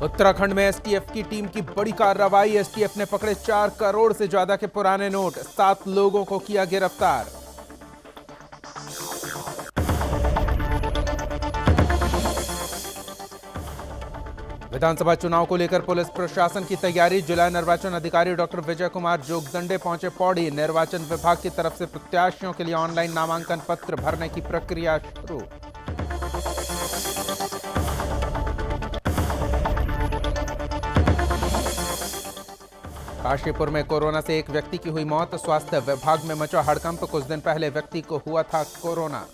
उत्तराखंड में एसटीएफ की टीम की बड़ी कार्रवाई। एसटीएफ ने पकड़े 4 करोड़ से ज्यादा के पुराने नोट, 7 लोगों को किया गिरफ्तार। विधानसभा चुनाव को लेकर पुलिस प्रशासन की तैयारी। जिला निर्वाचन अधिकारी डॉक्टर विजय कुमार जोगदंडे पहुंचे पौड़ी। निर्वाचन विभाग की तरफ से प्रत्याशियों के लिए ऑनलाइन नामांकन पत्र भरने की प्रक्रिया शुरू। काशीपुर में कोरोना से एक व्यक्ति की हुई मौत। स्वास्थ्य विभाग में मचा हड़कंप। कुछ दिन पहले व्यक्ति को हुआ था कोरोना।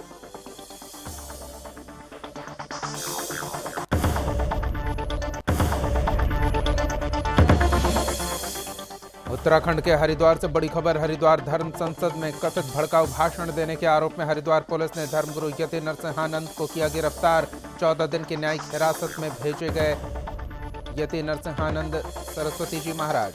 उत्तराखंड के हरिद्वार से बड़ी खबर। हरिद्वार धर्म संसद में कथित भड़काऊ भाषण देने के आरोप में हरिद्वार पुलिस ने धर्मगुरु यति नरसिंहानंद को किया गिरफ्तार। 14 दिन की न्यायिक हिरासत में भेजे गए यति नरसिंहानंद सरस्वती जी महाराज।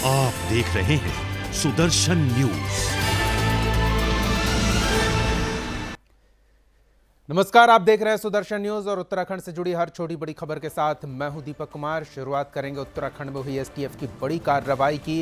आप देख रहे हैं सुदर्शन न्यूज। नमस्कार, आप देख रहे हैं सुदर्शन न्यूज और उत्तराखंड से जुड़ी हर छोटी बड़ी खबर के साथ मैं हूं दीपक कुमार। शुरुआत करेंगे उत्तराखंड में हुई एसटीएफ की बड़ी कार्रवाई की।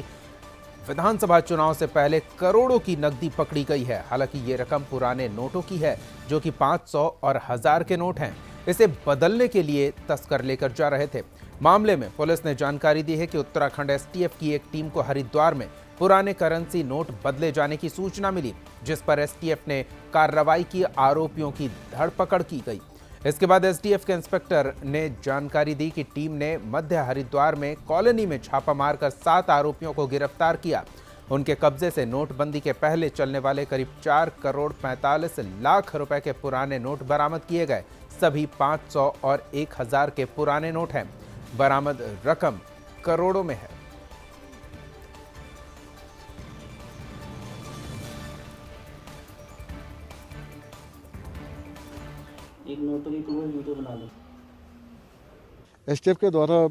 विधानसभा चुनाव से पहले करोड़ों की नकदी पकड़ी गई है। हालांकि ये रकम पुराने नोटों की है, जो कि 500 और 1000 के नोट हैं। इसे बदलने के लिए तस्कर लेकर जा रहे थे। मामले में पुलिस ने जानकारी दी है कि उत्तराखंड एसटीएफ की एक टीम को हरिद्वार में पुराने करेंसी नोट बदले जाने की सूचना मिली, जिस पर एसटीएफ ने कार्रवाई की। आरोपियों की धरपकड़ की गई। इसके बाद एसटीएफ के इंस्पेक्टर ने जानकारी दी कि टीम ने मध्य हरिद्वार में कॉलोनी में छापा मारकर 7 आरोपियों को गिरफ्तार किया। उनके कब्जे से नोटबंदी के पहले चलने वाले करीब 4 करोड़ 45 लाख रुपए के पुराने नोट बरामद किए गए। सभी 500 और 1000 के पुराने नोट हैं। बरामद रकम करोड़ों में है। एक नोटों की पूरी वीडियो बना लो। एसटीएफ के द्वारा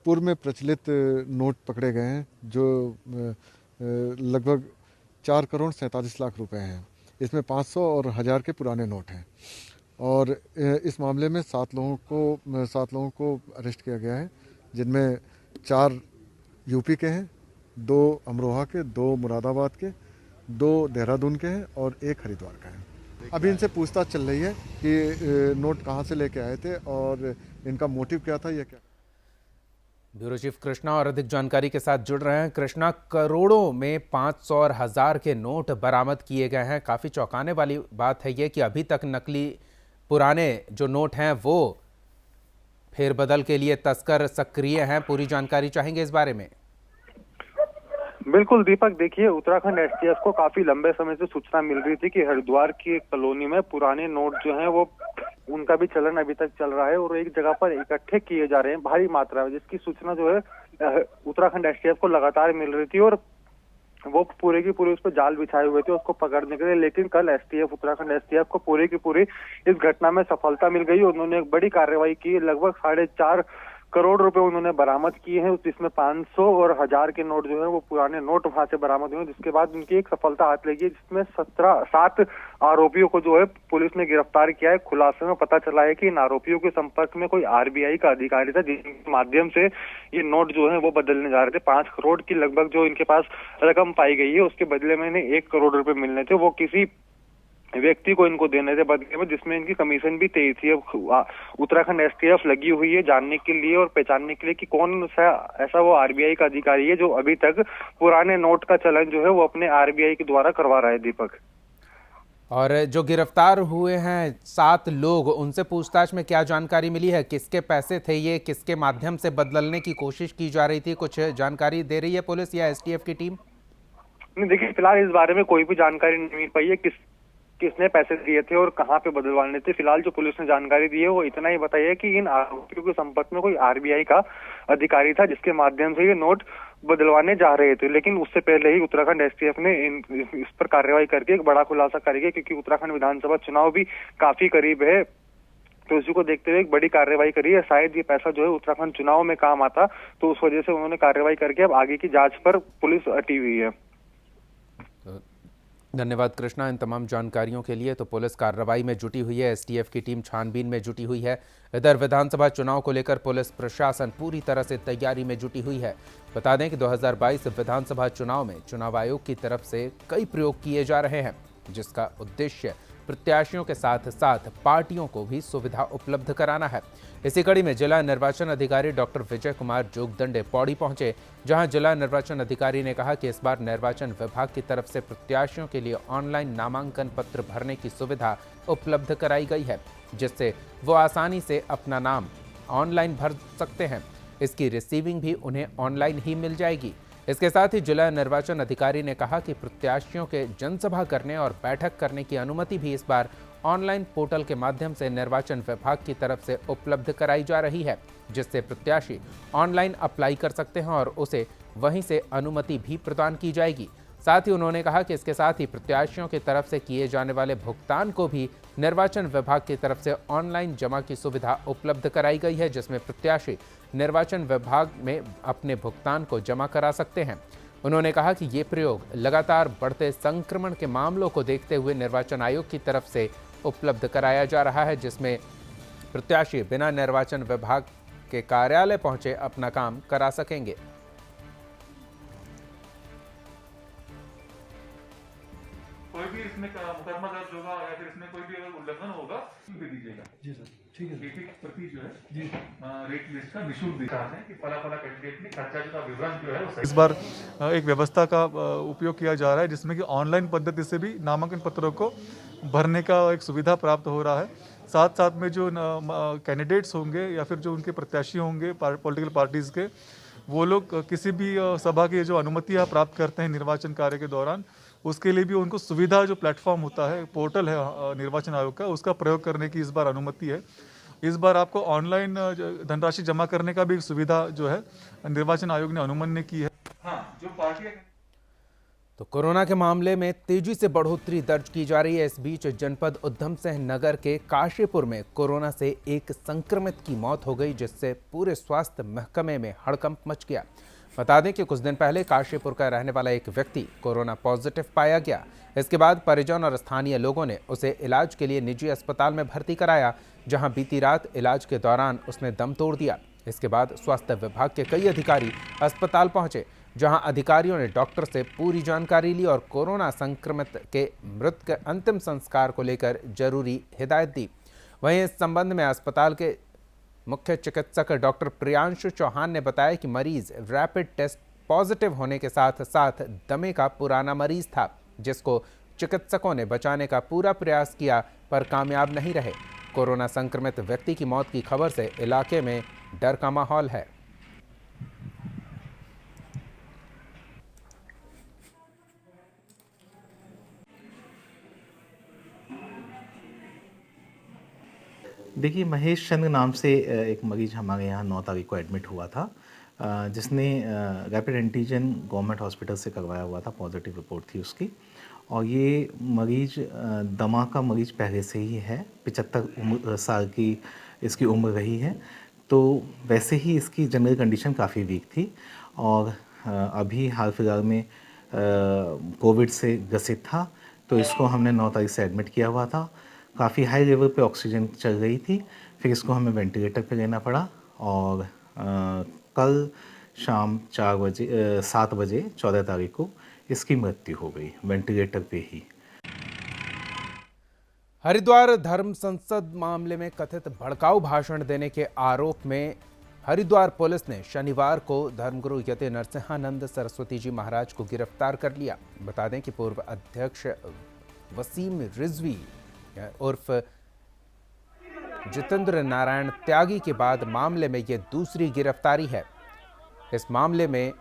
पूर्व में प्रचलित नोट पकड़े गए हैं, जो लगभग 4 करोड़ 47 लाख रुपए हैं। इसमें 500 और 1000 के पुराने नोट हैं और इस मामले में 7 लोगों को अरेस्ट किया गया है, जिनमें 4 यूपी के हैं, 2 अमरोहा के, 2 मुरादाबाद के, 2 देहरादून के हैं और 1 हरिद्वार का है। अभी इनसे पूछताछ चल रही है कि नोट कहां से लेके आए थे और इनका मोटिव क्या था या क्या। ब्यूरो चीफ कृष्णा और अधिक जानकारी के साथ जुड़ रहे हैं। कृष्णा, करोड़ों में 500 और 1000 के नोट बरामद किए गए हैं। काफी चौंकाने वाली बात है ये कि अभी तक नकली पुराने जो नोट हैं वो फेरबदल के लिए तस्कर सक्रिय हैं। पूरी जानकारी चाहेंगे इस बारे में। बिल्कुल दीपक, देखिए, उत्तराखंड एसटीएफ को काफी लंबे समय से सूचना मिल रही थी कि हरिद्वार की एक कॉलोनी में पुराने नोट जो हैं वो उनका भी चलन अभी तक चल रहा है और एक जगह पर इकट्ठे किए जा रहे हैं भारी मात्रा में, जिसकी सूचना जो है उत्तराखंड एसटीएफ को लगातार मिल रही थी और वो पूरे की पूरे उस पर जाल बिछाए हुए थे उसको पकड़ने के लिए। लेकिन कल उत्तराखंड एसटीएफ को पूरे की पूरी इस घटना में सफलता मिल गई। उन्होंने एक बड़ी कार्रवाई की। लगभग 4.5 करोड़ रुपए उन्होंने बरामद किए हैं, जिसमें 500 और 1000 के नोट जो है वो पुराने नोट वहां से बरामद हुए। जिसके बाद उनकी एक सफलता हाथ लगी, जिसमें 7 आरोपियों को जो है पुलिस ने गिरफ्तार किया है। खुलासे में पता चला है कि इन आरोपियों के संपर्क में कोई आरबीआई का अधिकारी था, जिसके माध्यम से ये नोट जो है वो बदलने जा रहे थे। 5 करोड़ की लगभग जो इनके पास रकम पाई गई है, उसके बदले में इन्हें 1 करोड़ रुपए मिलने थे, वो किसी व्यक्ति को इनको देने थे बदले में, जिसमें इनकी कमीशन भी तय थी। अब उत्तराखंड एसटीएफ लगी हुई है जानने के लिए और पहचानने के लिए कि कौन सा ऐसा वो आरबीआई का अधिकारी है जो अभी तक पुराने नोट का चलन जो है वो अपने आरबीआई के द्वारा करवा रहा है। दीपक, और जो गिरफ्तार हुए हैं 7 लोग, उनसे पूछताछ में क्या जानकारी मिली है? किसके पैसे थे ये? किसके माध्यम से बदलने की कोशिश की जा रही थी? कुछ जानकारी दे रही है पुलिस या एसटीएफ की टीम? नहीं, देखिए, फिलहाल इस बारे में कोई भी जानकारी नहीं मिल पाई है किसने पैसे दिए थे और कहां पे बदलवाने थे। फिलहाल जो पुलिस ने जानकारी दी है वो इतना ही बताया है कि इन आरोपियों के संपर्क में कोई आरबीआई का अधिकारी था, जिसके माध्यम से ये नोट बदलवाने जा रहे थे, लेकिन उससे पहले ही उत्तराखंड एसटीएफ ने इस पर कार्रवाई करके एक बड़ा खुलासा करेगी, क्योंकि उत्तराखंड विधानसभा चुनाव भी काफी करीब है। तो उसी को देखते हुए एक बड़ी कार्रवाई करी है। शायद ये पैसा जो है उत्तराखंड चुनाव में काम आता, तो उस वजह से उन्होंने कार्रवाई करके अब आगे की जांच पर पुलिस अटी हुई है। धन्यवाद कृष्णा इन तमाम जानकारियों के लिए। तो पुलिस कार्रवाई में जुटी हुई है, एसटीएफ की टीम छानबीन में जुटी हुई है। इधर विधानसभा चुनाव को लेकर पुलिस प्रशासन पूरी तरह से तैयारी में जुटी हुई है। बता दें कि 2022 विधानसभा चुनाव में चुनाव आयोग की तरफ से कई प्रयोग किए जा रहे हैं, जिसका उद्देश्य प्रत्याशियों के साथ साथ पार्टियों को भी सुविधा उपलब्ध कराना है। इसी कड़ी में जिला निर्वाचन अधिकारी डॉक्टर विजय कुमार जोगदंडे पौड़ी पहुंचे, जहां जिला निर्वाचन अधिकारी ने कहा कि इस बार निर्वाचन विभाग की तरफ से प्रत्याशियों के लिए ऑनलाइन नामांकन पत्र भरने की सुविधा उपलब्ध कराई गई है, जिससे वो आसानी से अपना नाम ऑनलाइन भर सकते हैं। इसकी रिसीविंग भी उन्हें ऑनलाइन ही मिल जाएगी। इसके साथ ही जिला निर्वाचन अधिकारी ने कहा कि प्रत्याशियों के जनसभा करने और बैठक करने की अनुमति भी इस बार ऑनलाइन पोर्टल के माध्यम से निर्वाचन विभाग की तरफ से उपलब्ध कराई जा रही है, जिससे प्रत्याशी ऑनलाइन अप्लाई कर सकते हैं और उसे वहीं से अनुमति भी प्रदान की जाएगी। साथ ही उन्होंने कहा कि इसके साथ ही प्रत्याशियों की तरफ से किए जाने वाले भुगतान को भी निर्वाचन विभाग की तरफ से ऑनलाइन जमा की सुविधा उपलब्ध कराई गई है, जिसमें प्रत्याशी निर्वाचन विभाग में अपने भुगतान को जमा करा सकते हैं। उन्होंने कहा कि ये प्रयोग लगातार बढ़ते संक्रमण के मामलों को देखते हुए निर्वाचन आयोग की तरफ से उपलब्ध कराया जा रहा है, जिसमें प्रत्याशी बिना निर्वाचन विभाग के कार्यालय पहुंचे अपना काम करा सकेंगे। कोई भी इसमें मुकदमा दर्ज होगा या फिर इसमें कोई भी अगर उल्लंघन होगा दे दीजिएगा। जी सर, ठीक है। एक प्रति जो है जी रेट लिस्ट का निःशुल्क देता है कि फला कैंडिडेट ने खर्चा का विवरण जो है इस बार एक व्यवस्था का उपयोग किया जा रहा है, जिसमें कि ऑनलाइन पद्धति से भी नामांकन पत्रों को भरने का एक सुविधा प्राप्त हो रहा है। साथ साथ में जो कैंडिडेट्स होंगे या फिर जो उनके प्रत्याशी होंगे पॉलिटिकल पार्टीज़ के, वो लोग किसी भी सभा की जो अनुमतियाँ प्राप्त करते हैं निर्वाचन कार्य के दौरान, उसके लिए भी उनको सुविधा जो प्लेटफॉर्म होता है, पोर्टल है निर्वाचन आयोग का, उसका प्रयोग करने की इस बार अनुमति है। इस बार आपको ऑनलाइन धनराशि जमा करने का भी सुविधा जो है निर्वाचन आयोग ने अनुमन्य की है। हाँ, जो पार्टियां तो कोरोना के मामले में तेजी से बढ़ोतरी दर्ज की जा रही है। इस बीच जनपद उधम सिंह नगर के काशीपुर में कोरोना से एक संक्रमित की मौत हो गई, जिससे पूरे स्वास्थ्य महकमे में हड़कंप मच गया। बता दें कि कुछ दिन पहले काशीपुर का रहने वाला एक व्यक्ति कोरोना पॉजिटिव पाया गया। इसके बाद परिजन और स्थानीय लोगों ने उसे इलाज के लिए निजी अस्पताल में भर्ती कराया, जहां बीती रात इलाज के दौरान उसने दम तोड़ दिया। इसके बाद स्वास्थ्य विभाग के कई अधिकारी अस्पताल पहुंचे, जहां अधिकारियों ने डॉक्टर से पूरी जानकारी ली और कोरोना संक्रमित के मृत के अंतिम संस्कार को लेकर जरूरी हिदायत दी। वहीं इस संबंध में अस्पताल के मुख्य चिकित्सक डॉक्टर प्रियांशु चौहान ने बताया कि मरीज रैपिड टेस्ट पॉजिटिव होने के साथ साथ दमे का पुराना मरीज था, जिसको चिकित्सकों ने बचाने का पूरा प्रयास किया पर कामयाब नहीं रहे। कोरोना संक्रमित व्यक्ति की मौत की खबर से इलाके में डर का माहौल है। देखिए, महेश चंद्र नाम से एक मरीज हमारे यहाँ 9 तारीख को एडमिट हुआ था, जिसने रैपिड एंटीजन गवर्नमेंट हॉस्पिटल से करवाया हुआ था। पॉजिटिव रिपोर्ट थी उसकी, और ये मरीज दमा का मरीज पहले से ही है। 75 साल की इसकी उम्र रही है। तो वैसे ही इसकी जनरल कंडीशन काफ़ी वीक थी और अभी हाल फिलहाल में कोविड से ग्रसित था। तो इसको हमने 9 तारीख से एडमिट किया हुआ था। काफ़ी हाई लेवल पे ऑक्सीजन चल रही थी, फिर इसको हमें वेंटिलेटर पे लेना पड़ा और कल शाम 7 बजे 14 तारीख को इसकी मृत्यु हो गई वेंटिलेटर पे ही। हरिद्वार धर्म संसद मामले में कथित भड़काऊ भाषण देने के आरोप में हरिद्वार पुलिस ने शनिवार को धर्मगुरु यति नरसिंहानंद सरस्वती जी महाराज को गिरफ्तार कर लिया। बता दें कि पूर्व अध्यक्ष वसीम रिजवी उर्फ जितेंद्र नारायण त्यागी के बाद मामले में यह दूसरी गिरफ्तारी है। इस मामले में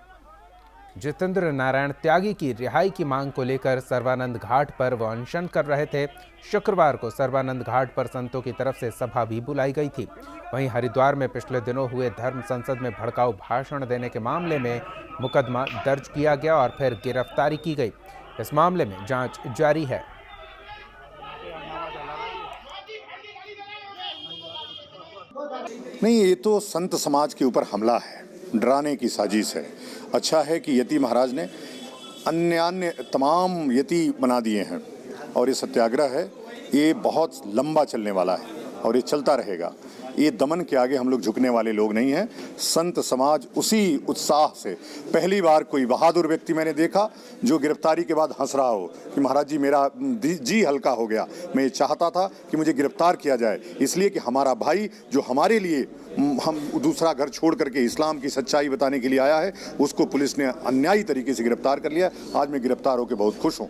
जितेंद्र नारायण त्यागी की रिहाई की मांग को लेकर सर्वानंद घाट पर वो अनशन कर रहे थे। शुक्रवार को सर्वानंद घाट पर संतों की तरफ से सभा भी बुलाई गई थी। वहीं हरिद्वार में पिछले दिनों हुए धर्म संसद में भड़काऊ भाषण देने के मामले में मुकदमा दर्ज किया गया और फिर गिरफ्तारी की गई। इस मामले में जांच जारी है। नहीं, ये तो संत समाज के ऊपर हमला है, डराने की साजिश है। अच्छा है कि यति महाराज ने अन्य तमाम यति बना दिए हैं और ये सत्याग्रह है, ये बहुत लंबा चलने वाला है और ये चलता रहेगा। ये दमन के आगे हम लोग झुकने वाले लोग नहीं हैं। संत समाज उसी उत्साह से, पहली बार कोई बहादुर व्यक्ति मैंने देखा जो गिरफ्तारी के बाद हंस रहा हो कि महाराज जी मेरा जी हल्का हो गया। मैं ये चाहता था कि मुझे गिरफ्तार किया जाए, इसलिए कि हमारा भाई जो हमारे लिए हम दूसरा घर छोड़ करके इस्लाम की सच्चाई बताने के लिए आया है, उसको पुलिस ने अन्यायी तरीके से गिरफ्तार कर लिया। आज मैं गिरफ्तार होकर बहुत खुश हूँ।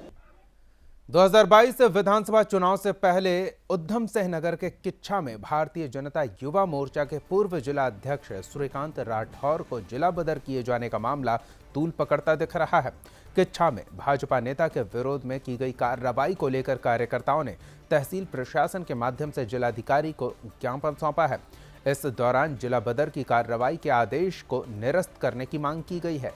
2022 विधानसभा चुनाव से पहले उधम सिंह नगर के किच्छा में भारतीय जनता युवा मोर्चा के पूर्व जिला अध्यक्ष सूर्यकांत राठौर को जिला बदर किए जाने का मामला तूल पकड़ता दिख रहा है। किच्छा में भाजपा नेता के विरोध में की गई कार्रवाई को लेकर कार्यकर्ताओं ने तहसील प्रशासन के माध्यम से जिलाधिकारी को ज्ञापन सौंपा है। इस दौरान जिला बदर की कार्रवाई के आदेश को निरस्त करने की मांग की गई है।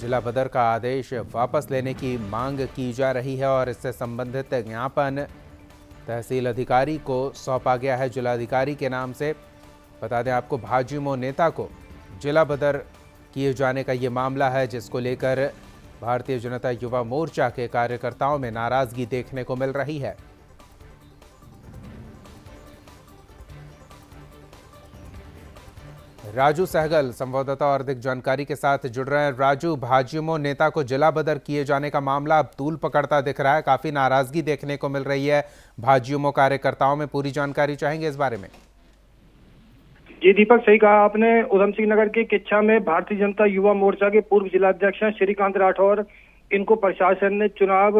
जिला बदर का आदेश वापस लेने की मांग की जा रही है और इससे संबंधित ज्ञापन तहसील अधिकारी को सौंपा गया है जिलाधिकारी के नाम से। बता दें आपको, भाजयुमो नेता को जिला बदर किए जाने का ये मामला है, जिसको लेकर भारतीय जनता युवा मोर्चा के कार्यकर्ताओं में नाराजगी देखने को मिल रही है। राजू सहगल संवाददाता और अधिक जानकारी के साथ जुड़ रहे हैं। राजू, भाजयुमो नेता को जिला बदर किए जाने का मामला अब तूल पकड़ता दिख रहा है, काफी नाराजगी देखने को मिल रही है भाजयुमो कार्यकर्ताओं में, पूरी जानकारी चाहेंगे इस बारे में। जी दीपक, सही कहा आपने। उधम सिंह नगर के किच्छा में भारतीय जनता युवा मोर्चा के पूर्व जिलाध्यक्ष श्रीकांत राठौर, इनको प्रशासन ने चुनाव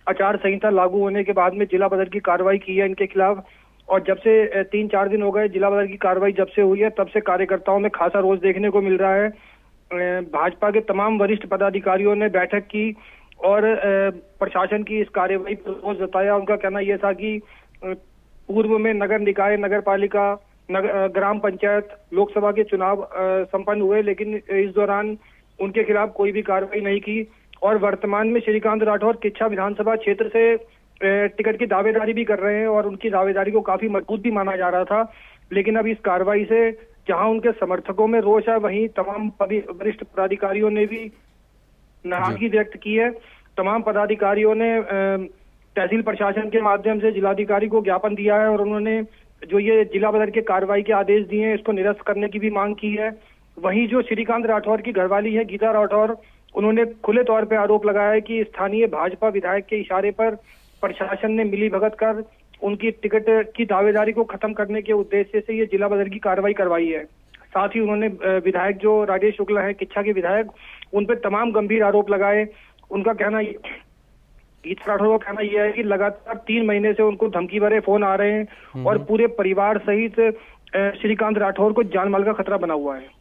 आचार संहिता लागू होने के बाद में जिला बदर की कार्रवाई की है इनके खिलाफ। और जब से 3-4 दिन हो गए जिला बदर की कार्रवाई जब से हुई है, तब से कार्यकर्ताओं में खासा रोष देखने को मिल रहा है। भाजपा के तमाम वरिष्ठ पदाधिकारियों ने बैठक की और प्रशासन की इस कार्रवाई पर रोष जताया। उनका कहना यह था कि पूर्व में नगर निकाय, नगर पालिका, ग्राम पंचायत, लोकसभा के चुनाव संपन्न हुए, लेकिन इस दौरान उनके खिलाफ कोई भी कार्रवाई नहीं की। और वर्तमान में श्रीकांत राठौर किच्छा विधानसभा क्षेत्र से टिकट की दावेदारी भी कर रहे हैं और उनकी दावेदारी को काफी मजबूत भी माना जा रहा था। लेकिन अब इस कार्रवाई से जहां उनके समर्थकों में रोष है, वहीं तमाम वरिष्ठ पदाधिकारियों ने भी नाराजगी व्यक्त की है। तमाम पदाधिकारियों ने तहसील प्रशासन के माध्यम से जिलाधिकारी को ज्ञापन दिया है और उन्होंने जो ये जिला बदर के कार्रवाई के आदेश दिए हैं, इसको निरस्त करने की भी मांग की है। वहीं जो श्रीकांत राठौर की घरवाली है गीता राठौर, उन्होंने खुले तौर पर आरोप लगाया है कि स्थानीय भाजपा विधायक के इशारे पर प्रशासन ने मिली भगत कर उनकी टिकट की दावेदारी को खत्म करने के उद्देश्य से ये जिला बदर की कार्रवाई करवाई है। साथ ही उन्होंने विधायक जो राजेश शुक्ला है किच्छा के विधायक, उन पर तमाम गंभीर आरोप लगाए। उनका कहना, गीता राठौर का कहना यह है कि लगातार 3 महीने से उनको धमकी भरे फोन आ रहे हैं और पूरे परिवार सहित श्रीकांत राठौर को जान माल का खतरा बना हुआ है।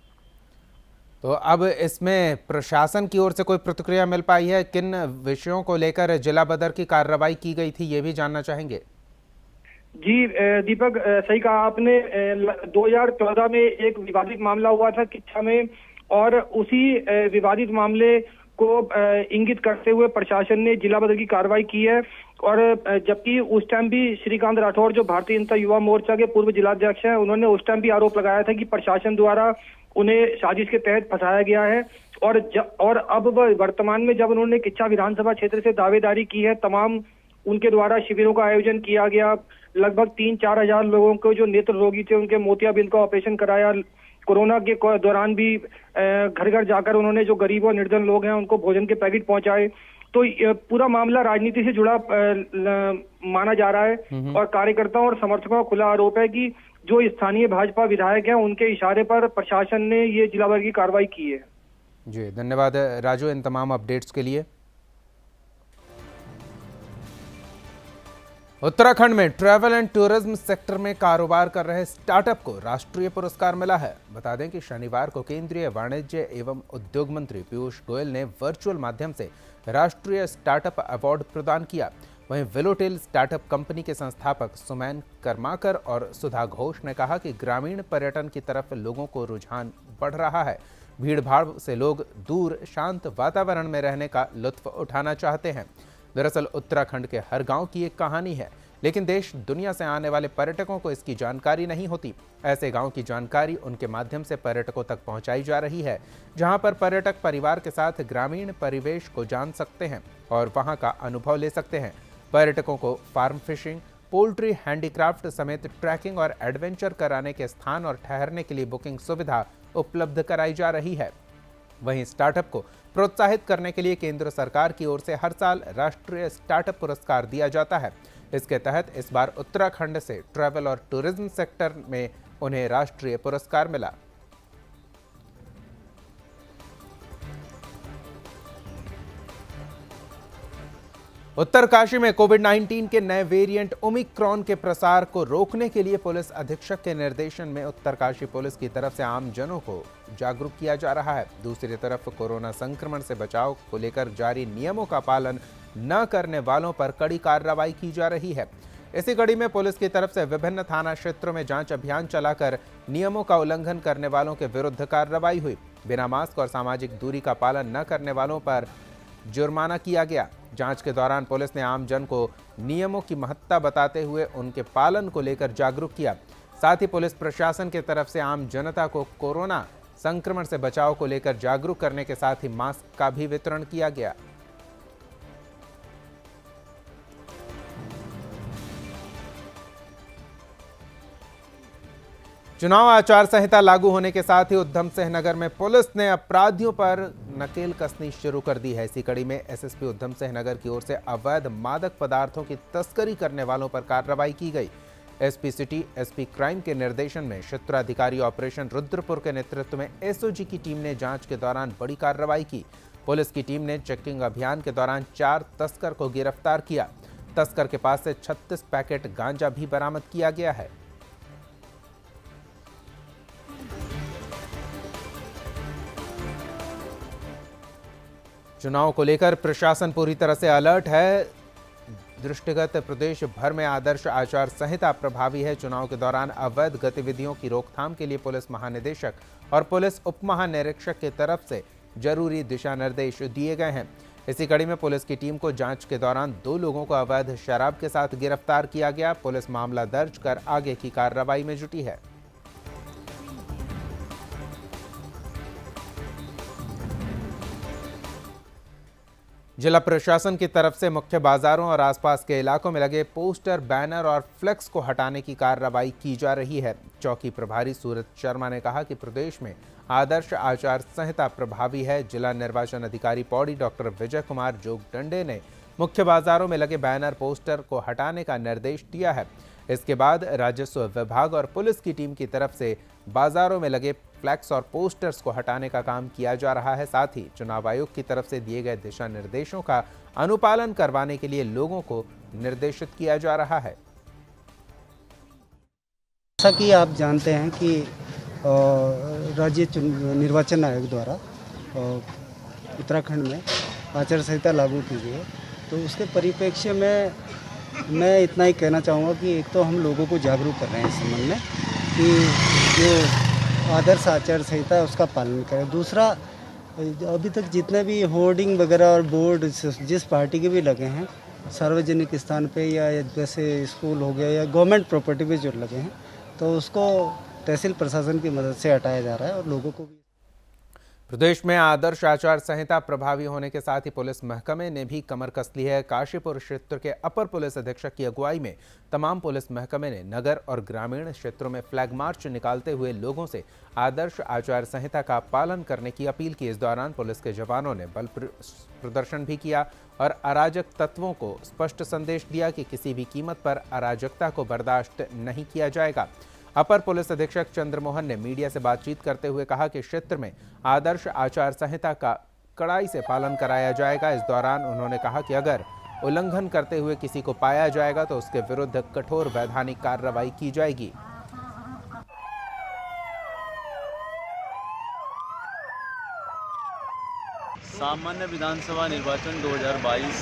तो अब इसमें प्रशासन की ओर से कोई प्रतिक्रिया मिल पाई है? किन विषयों को लेकर जिला बदर की कार्रवाई की गई थी, ये भी जानना चाहेंगे। जी दीपक, सही कहा आपने। 2014 में एक विवादित मामला हुआ था किच्छा में और उसी विवादित मामले को इंगित करते हुए प्रशासन ने जिला बदर की कार्रवाई की है। और जबकि उस टाइम भी श्रीकांत राठौर जो भारतीय जनता युवा मोर्चा के पूर्व जिलाध्यक्ष हैं, उन्होंने उस टाइम भी आरोप लगाया था कि प्रशासन द्वारा उन्हें साजिश के तहत फंसाया गया है। और अब वर्तमान में जब उन्होंने किच्छा विधानसभा क्षेत्र से दावेदारी की है, तमाम उनके द्वारा शिविरों का आयोजन किया गया। लगभग 3-4 हजार लोगों को जो नेत्र रोगी थे उनके मोतियाबिंद का ऑपरेशन कराया। कोरोना के दौरान भी घर घर जाकर उन्होंने जो गरीब और निर्धन लोग हैं उनको भोजन के पैकेट पहुंचाए। तो पूरा मामला राजनीति से जुड़ा माना जा रहा है और कार्यकर्ताओं और समर्थकों का खुला आरोप है कि जो स्थानीय भाजपा विधायक हैं उनके इशारे पर प्रशासन ने ये जिला बदर की कार्रवाई की है। जी धन्यवाद राजू इन तमाम अपडेट्स के लिए। उत्तराखंड में ट्रैवल एंड टूरिज्म सेक्टर में कारोबार कर रहे स्टार्टअप को राष्ट्रीय पुरस्कार मिला है। बता दें कि शनिवार को केंद्रीय वाणिज्य एवं उद्योग मंत्री पीयूष गोयल ने वर्चुअल माध्यम से राष्ट्रीय स्टार्टअप अवार्ड प्रदान किया। वहीं विलोटेल स्टार्टअप कंपनी के संस्थापक सुमैन कर्माकर और सुधा घोष ने कहा कि ग्रामीण पर्यटन की तरफ लोगों को रुझान बढ़ रहा है। भीड़भाड़ से लोग दूर शांत वातावरण में रहने का लुत्फ उठाना चाहते हैं। दरअसल उत्तराखंड के हर गांव की एक कहानी है, लेकिन देश दुनिया से आने वाले पर्यटकों को इसकी जानकारी नहीं होती। ऐसे गांव की जानकारी उनके माध्यम से पर्यटकों तक पहुंचाई जा रही है, जहां पर पर्यटक परिवार के साथ ग्रामीण परिवेश को जान सकते हैं और वहां का अनुभव ले सकते हैं। पर्यटकों को फार्म फिशिंग, पोल्ट्री, हैंडीक्राफ्ट समेत ट्रैकिंग और एडवेंचर कराने के स्थान और ठहरने के लिए बुकिंग सुविधा उपलब्ध कराई जा रही है। वहीं स्टार्टअप को प्रोत्साहित करने के लिए केंद्र सरकार की ओर से हर साल राष्ट्रीय स्टार्टअप पुरस्कार दिया जाता है। इसके तहत इस बार उत्तराखंड से ट्रैवल और टूरिज्म सेक्टर में उन्हें राष्ट्रीय पुरस्कार मिला। उत्तरकाशी में कोविड-19 के नए वेरिएंट ओमिक्रॉन के प्रसार को रोकने के लिए पुलिस अधीक्षक के निर्देशन में उत्तरकाशी पुलिस की तरफ से आम जनों को जागरूक किया जा रहा है। दूसरी तरफ कोरोना संक्रमण से बचाव को लेकर जारी नियमों का पालन न करने वालों पर कड़ी कार्रवाई की जा रही है। इसी कड़ी में पुलिस की तरफ से विभिन्न थाना क्षेत्रों में जांच अभियान चलाकर नियमों का उल्लंघन करने वालों के विरुद्ध कार्रवाई हुई। बिना मास्क और सामाजिक दूरी का पालन न करने वालों पर जुर्माना किया गया। जांच के दौरान पुलिस ने आम जन को नियमों की महत्ता बताते हुए उनके पालन को लेकर जागरूक किया। साथ ही पुलिस प्रशासन की तरफ से आम जनता को कोरोना संक्रमण से बचाव को लेकर जागरूक करने के साथ ही मास्क का भी वितरण किया गया। चुनाव आचार संहिता लागू होने के साथ ही उधम सिंह नगर में पुलिस ने अपराधियों पर नकेल कसनी शुरू कर दी है। इसी कड़ी में एसएसपी उधम सिंह नगर की ओर से अवैध मादक पदार्थों की तस्करी करने वालों पर कार्रवाई की गई। एसपी सिटी, एसपी क्राइम के निर्देशन में क्षेत्राधिकारी ऑपरेशन रुद्रपुर के नेतृत्व में एसओजी की टीम ने जांच के दौरान बड़ी कार्रवाई की। पुलिस की टीम ने चेकिंग अभियान के दौरान 4 तस्कर को गिरफ्तार किया। तस्कर के पास से 36 पैकेट गांजा भी बरामद किया गया है। चुनाव को लेकर प्रशासन पूरी तरह से अलर्ट है। दृष्टिगत प्रदेश भर में आदर्श आचार संहिता प्रभावी है। चुनाव के दौरान अवैध गतिविधियों की रोकथाम के लिए पुलिस महानिदेशक और पुलिस उप महानिरीक्षक की तरफ से जरूरी दिशा निर्देश दिए गए हैं। इसी कड़ी में पुलिस की टीम को जांच के दौरान 2 लोगों को अवैध शराब के साथ गिरफ्तार किया गया। पुलिस मामला दर्ज कर आगे की कार्रवाई में जुटी है। जिला प्रशासन की तरफ से मुख्य बाजारों और आसपास के इलाकों में लगे पोस्टर, बैनर और फ्लेक्स को हटाने की कार्रवाई की जा रही है। चौकी प्रभारी सूरज शर्मा ने कहा कि प्रदेश में आदर्श आचार संहिता प्रभावी है। जिला निर्वाचन अधिकारी पौड़ी डॉक्टर विजय कुमार जोगदंडे ने मुख्य बाजारों में लगे बैनर, पोस्टर को हटाने का निर्देश दिया है। इसके बाद राजस्व विभाग और पुलिस की टीम की तरफ से बाजारों में लगे फ्लैक्स और पोस्टर्स को हटाने का काम किया जा रहा है। साथ ही चुनाव आयोग की तरफ से दिए गए दिशा निर्देशों का अनुपालन करवाने के लिए लोगों को निर्देशित किया जा रहा है। जैसा कि आप जानते हैं कि राज्य निर्वाचन आयोग द्वारा उत्तराखंड में आचार संहिता लागू की गई है, तो उसके परिप्रेक्ष्य में मैं इतना ही कहना चाहूँगा कि एक तो हम लोगों को जागरूक कर रहे हैं इस संबंध में कि जो आदर्श आचार संहिता है उसका पालन करें। दूसरा, अभी तक जितने भी होर्डिंग वगैरह और बोर्ड जिस पार्टी के भी लगे हैं सार्वजनिक स्थान पे या जैसे स्कूल हो गया या गवर्नमेंट प्रॉपर्टी पे जो लगे हैं, तो उसको तहसील प्रशासन की मदद से हटाया जा रहा है और लोगों को भी। प्रदेश में आदर्श आचार संहिता प्रभावी होने के साथ ही पुलिस महकमे ने भी कमर कस ली है। काशीपुर क्षेत्र के अपर पुलिस अधीक्षक की अगुवाई में तमाम पुलिस महकमे ने नगर और ग्रामीण क्षेत्रों में फ्लैग मार्च निकालते हुए लोगों से आदर्श आचार संहिता का पालन करने की अपील की। इस दौरान पुलिस के जवानों ने बल प्रदर्शन भी किया और अराजक तत्वों को स्पष्ट संदेश दिया कि किसी भी कीमत पर अराजकता को बर्दाश्त नहीं किया जाएगा। अपर पुलिस अधीक्षक चंद्रमोहन ने मीडिया से बातचीत करते हुए कहा कि क्षेत्र में आदर्श आचार संहिता का कड़ाई से पालन कराया जाएगा। इस दौरान उन्होंने कहा कि अगर उल्लंघन करते हुए किसी को पाया जाएगा तो उसके विरुद्ध कठोर वैधानिक कार्रवाई की जाएगी। सामान्य विधानसभा निर्वाचन 2022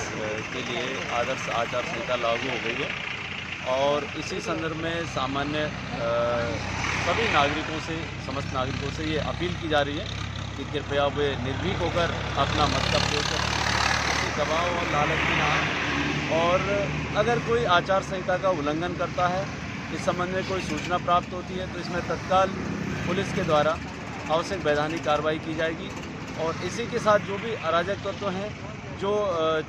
के लिए आदर्श आचार संहिता लागू हो गई है और इसी संदर्भ में सामान्य सभी नागरिकों से, समस्त नागरिकों से ये अपील की जा रही है कि कृपया वे निर्भीक होकर अपना मत का प्रयोग करें, किसी दबाव और लालच में ना आएं। और अगर कोई आचार संहिता का उल्लंघन करता है, इस संबंध में कोई सूचना प्राप्त होती है तो इसमें तत्काल पुलिस के द्वारा आवश्यक वैधानिक कार्रवाई की जाएगी। और इसी के साथ जो भी अराजक तत्व हैं जो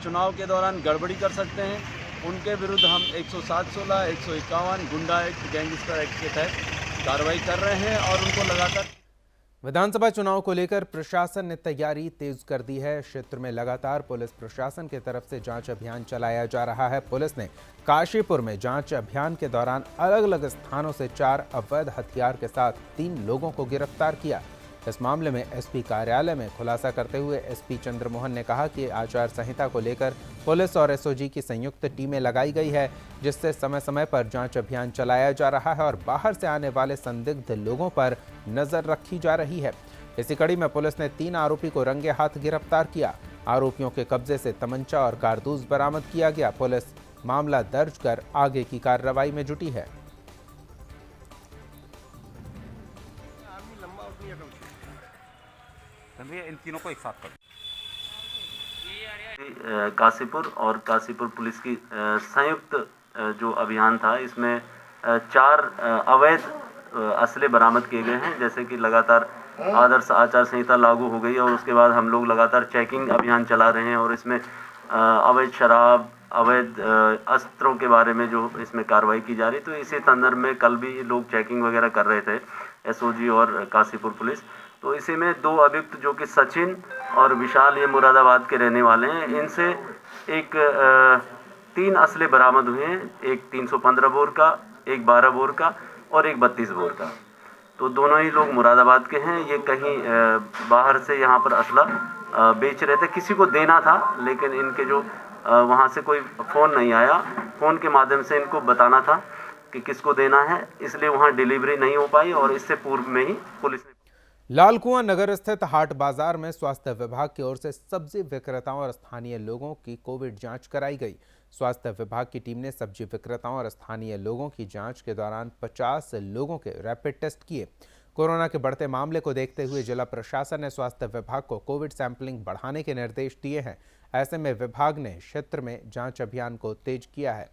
चुनाव के दौरान गड़बड़ी कर सकते हैं, उनके विरुद्ध हम 107(16), 151 गुंडा एक्ट, गैंगस्टर एक्ट के तहत कार्रवाई कर रहे हैं और उनको लगातार। विधानसभा चुनाव को लेकर प्रशासन ने तैयारी तेज कर दी है। क्षेत्र में लगातार पुलिस प्रशासन की तरफ से जांच अभियान चलाया जा रहा है। पुलिस ने काशीपुर में जांच अभियान के दौरान अलग अलग स्थानों से 4 अवैध हथियार के साथ 3 लोगों को गिरफ्तार किया। इस मामले में एसपी कार्यालय में खुलासा करते हुए एसपी चंद्रमोहन ने कहा कि आचार संहिता को लेकर पुलिस और एसओजी की संयुक्त टीमें लगाई गई है, जिससे समय समय पर जांच अभियान चलाया जा रहा है और बाहर से आने वाले संदिग्ध लोगों पर नजर रखी जा रही है। इसी कड़ी में पुलिस ने 3 आरोपी को रंगे हाथ गिरफ्तार किया। आरोपियों के कब्जे से तमंचा और कारतूस बरामद किया गया। पुलिस मामला दर्ज कर आगे की कार्रवाई में जुटी है। इन तीनों को एक साथ कर काशीपुर और काशीपुर पुलिस की संयुक्त जो अभियान था, इसमें 4 अवैध असले बरामद किए गए हैं। जैसे कि लगातार आदर्श आचार संहिता लागू हो गई और उसके बाद हम लोग लगातार चेकिंग अभियान चला रहे हैं और इसमें अवैध शराब, अवैध अस्त्रों के बारे में जो इसमें कार्रवाई की जा रही। तो इसी संदर्भ में कल भी लोग चेकिंग वगैरह कर रहे थे, एसओजी और काशीपुर पुलिस। तो इसी में 2 अभियुक्त जो कि सचिन और विशाल, ये मुरादाबाद के रहने वाले हैं, इनसे 3 असले बरामद हुए हैं। एक 315 बोर का, एक 12 बोर का और एक 32 बोर का। तो दोनों ही लोग मुरादाबाद के हैं। ये कहीं बाहर से यहाँ पर असला बेच रहे थे, किसी को देना था, लेकिन इनके जो वहाँ से कोई फ़ोन नहीं आया। फ़ोन के माध्यम से इनको बताना था कि किसको देना है, इसलिए वहाँ डिलीवरी नहीं हो पाई और इससे पूर्व में ही पुलिस ने। लालकुआं नगर स्थित हाट बाजार में स्वास्थ्य विभाग की ओर से सब्जी विक्रेताओं और स्थानीय लोगों की कोविड जांच कराई गई। स्वास्थ्य विभाग की टीम ने सब्जी विक्रेताओं और स्थानीय लोगों की जांच के दौरान 50 लोगों के रैपिड टेस्ट किए। कोरोना के बढ़ते मामले को देखते हुए जिला प्रशासन ने स्वास्थ्य विभाग को कोविड सैंपलिंग बढ़ाने के निर्देश दिए हैं। ऐसे में विभाग ने क्षेत्र में जांच अभियान को तेज किया है।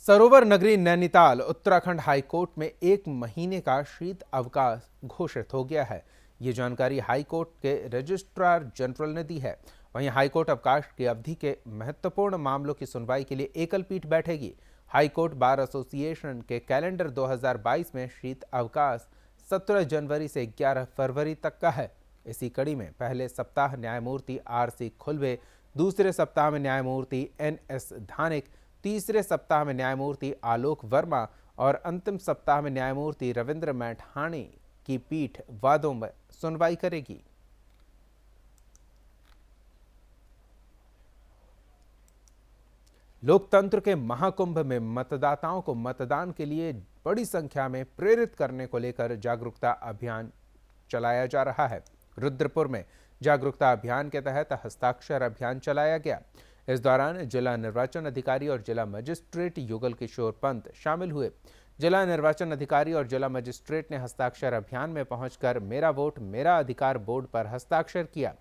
सरोवर नगरी नैनीताल उत्तराखंड हाईकोर्ट में 1 महीने का शीत अवकाश घोषित हो गया है। ये जानकारी हाईकोर्ट के रजिस्ट्रार जनरल ने दी है। वहीं हाईकोर्ट अवकाश की अवधि के महत्वपूर्ण मामलों की सुनवाई के लिए एकल पीठ बैठेगी। हाईकोर्ट बार एसोसिएशन के कैलेंडर 2022 में शीत अवकाश 17 जनवरी से 11 फरवरी तक का है। इसी कड़ी में पहले सप्ताह न्यायमूर्ति RC खुलवे, दूसरे सप्ताह में न्यायमूर्ति NS धानिक, तीसरे सप्ताह में न्यायमूर्ति आलोक वर्मा और अंतिम सप्ताह में न्यायमूर्ति रविंद्र मैठाणी की पीठ वादों में सुनवाई करेगी। लोकतंत्र के महाकुंभ में मतदाताओं को मतदान के लिए बड़ी संख्या में प्रेरित करने को लेकर जागरूकता अभियान चलाया जा रहा है। रुद्रपुर में जागरूकता अभियान के तहत हस्ताक्षर अभियान चलाया गया। इस दौरान जिला निर्वाचन अधिकारी और जिला मजिस्ट्रेट युगल किशोर पंत शामिल हुए। जिला निर्वाचन अधिकारी और जिला मजिस्ट्रेट ने हस्ताक्षर अभियान में पहुंचकर मेरा वोट मेरा अधिकार बोर्ड पर हस्ताक्षर किया।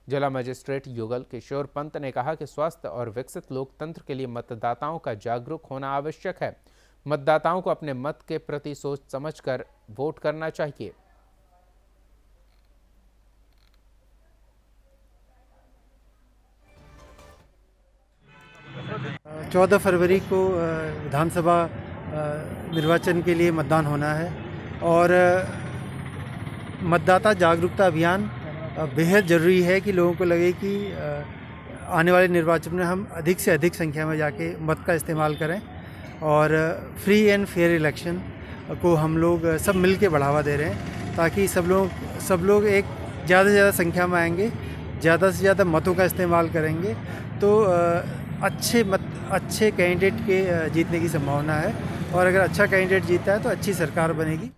जिला मजिस्ट्रेट युगल किशोर पंत ने कहा कि स्वस्थ और विकसित लोकतंत्र के लिए मतदाताओं का जागरूक होना आवश्यक है। मतदाताओं को अपने मत के प्रति सोच समझकर वोट करना चाहिए। 14 फरवरी को विधानसभा निर्वाचन के लिए मतदान होना है और मतदाता जागरूकता अभियान बेहद ज़रूरी है कि लोगों को लगे कि आने वाले निर्वाचन में हम अधिक से अधिक संख्या में जाके मत का इस्तेमाल करें और फ्री एंड फेयर इलेक्शन को हम लोग सब मिल के बढ़ावा दे रहे हैं। ताकि सब लोग एक ज़्यादा से ज़्यादा संख्या में आएंगे, ज़्यादा से ज़्यादा मतों का इस्तेमाल करेंगे तो अच्छे कैंडिडेट के जीतने की संभावना है। और अगर अच्छा कैंडिडेट जीता है तो अच्छी सरकार बनेगी।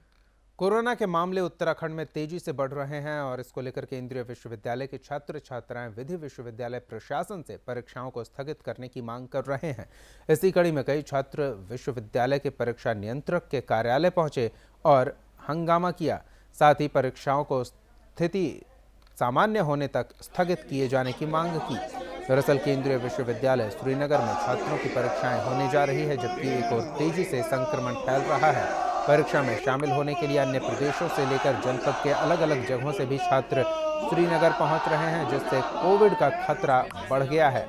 कोरोना के मामले उत्तराखंड में तेजी से बढ़ रहे हैं और इसको लेकर केंद्रीय विश्वविद्यालय के छात्र छात्राएं विधि विश्वविद्यालय प्रशासन से परीक्षाओं को स्थगित करने की मांग कर रहे हैं। इसी कड़ी में कई छात्र विश्वविद्यालय के परीक्षा नियंत्रक के कार्यालय पहुंचे और हंगामा किया। साथ ही परीक्षाओं को स्थिति सामान्य होने तक स्थगित किए जाने की मांग की। दरअसल केंद्रीय विश्वविद्यालय श्रीनगर में छात्रों की परीक्षाएं होने जा रही है, जबकि एक और तेजी से संक्रमण फैल रहा है। परीक्षा में शामिल होने के लिए अन्य प्रदेशों से लेकर जनपद के अलग अलग जगहों से भी छात्र श्रीनगर पहुंच रहे हैं, जिससे कोविड का खतरा बढ़ गया है।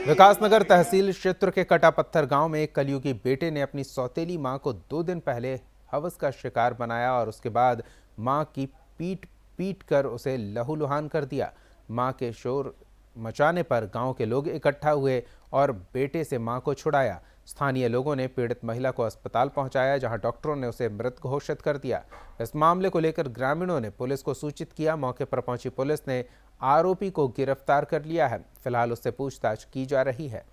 विकासनगर तहसील क्षेत्र के कटापत्थर गांव में एक कलयुगी बेटे ने अपनी सौतेली मां को 2 दिन पहले हवस का शिकार बनाया और उसके बाद मां की पीट कर उसे लहूलुहान कर दिया। मां के शोर मचाने पर गांव के लोग इकट्ठा हुए और बेटे से मां को छुड़ाया। स्थानीय लोगों ने पीड़ित महिला को अस्पताल पहुंचाया, जहां डॉक्टरों ने उसे मृत घोषित कर दिया। इस मामले को लेकर ग्रामीणों ने पुलिस को सूचित किया। मौके पर पहुंची पुलिस ने आरोपी को गिरफ्तार कर लिया है। फिलहाल उससे पूछताछ की जा रही है।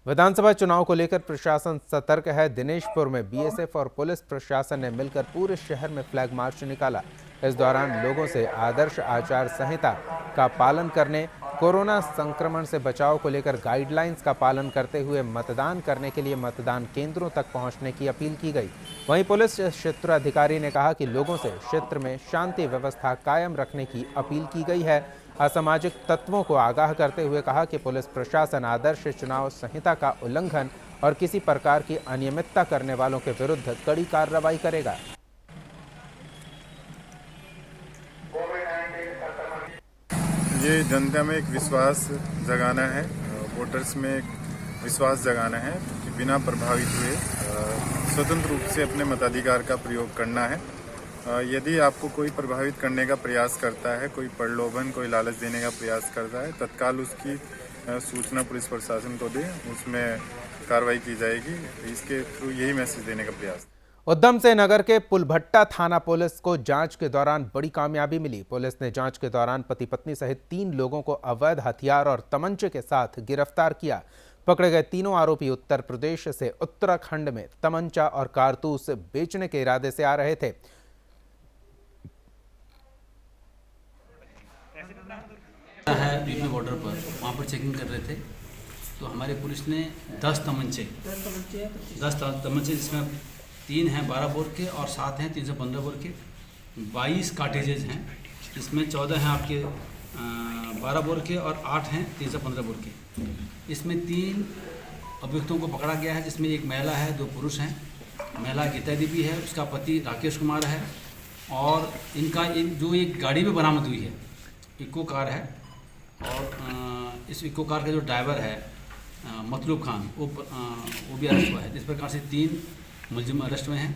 विधानसभा चुनाव को लेकर प्रशासन सतर्क है। दिनेशपुर में बीएसएफ और पुलिस प्रशासन ने मिलकर पूरे शहर में फ्लैग मार्च निकाला। इस दौरान लोगों से आदर्श आचार संहिता का पालन करने, कोरोना संक्रमण से बचाव को लेकर गाइडलाइंस का पालन करते हुए मतदान करने के लिए मतदान केंद्रों तक पहुंचने की अपील की गई। वहीं पुलिस क्षेत्राधिकारी ने कहा कि लोगों से क्षेत्र में शांति व्यवस्था कायम रखने की अपील की गई है। असामाजिक तत्वों को आगाह करते हुए कहा कि पुलिस प्रशासन आदर्श चुनाव संहिता का उल्लंघन और किसी प्रकार की अनियमितता करने वालों के विरुद्ध कड़ी कार्रवाई करेगा। ये जनता में एक विश्वास जगाना है, वोटर्स में एक विश्वास जगाना है कि बिना प्रभावित हुए स्वतंत्र रूप से अपने मताधिकार का प्रयोग करना है। यदि आपको कोई प्रभावित करने का प्रयास करता है, कोई प्रलोभन, कोई लालच देने का प्रयास करता है, तत्काल उसकी सूचना पुलिस प्रशासन को दें, उसमें कार्रवाई की जाएगी। इसके थ्रू यही मैसेज देने का प्रयास। उधम सिंह नगर के पुलभट्टा थाना पुलिस को जांच के दौरान बड़ी कामयाबी मिली। पुलिस ने जांच के दौरान पति पत्नी सहित 3 लोगों को अवैध हथियार और तमंचे के साथ गिरफ्तार किया। पकड़े गए तीनों आरोपी उत्तर प्रदेश से उत्तराखंड में तमंचा और कारतूस बेचने के इरादे से आ रहे थे। है बीपी बॉर्डर पर, वहाँ पर चेकिंग कर रहे थे तो हमारी पुलिस ने 10 तमंचे जिसमें 3 हैं 12 बोर के और 7 हैं 315 बोर के, 22 कार्टेजेज हैं, इसमें 14 हैं आपके 12 बोर के और 8 हैं 315 बोर के। इसमें 3 अभियुक्तों को पकड़ा गया है, जिसमें एक महिला है, 2 पुरुष हैं। महिला गीता देवी है, उसका पति राकेश कुमार है और इनका जो एक गाड़ी में बरामद हुई है, इको कार है और इस इको कार का जो ड्राइवर है मतलूब खान वो भी अरेस्ट हुआ है। इस प्रकार से 3 मुलजिम अरेस्ट में हैं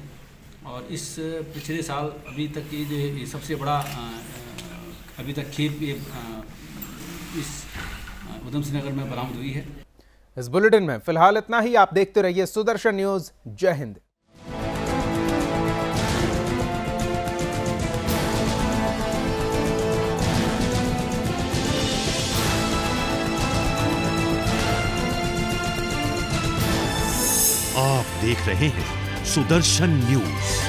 और इस पिछले साल अभी तक की जो सबसे बड़ा अभी तक खेप इस उधम सिंह नगर में बरामद हुई है। इस बुलेटिन में फिलहाल इतना ही। आप देखते रहिए सुदर्शन न्यूज। जय हिंद। आप देख रहे हैं सुदर्शन न्यूज।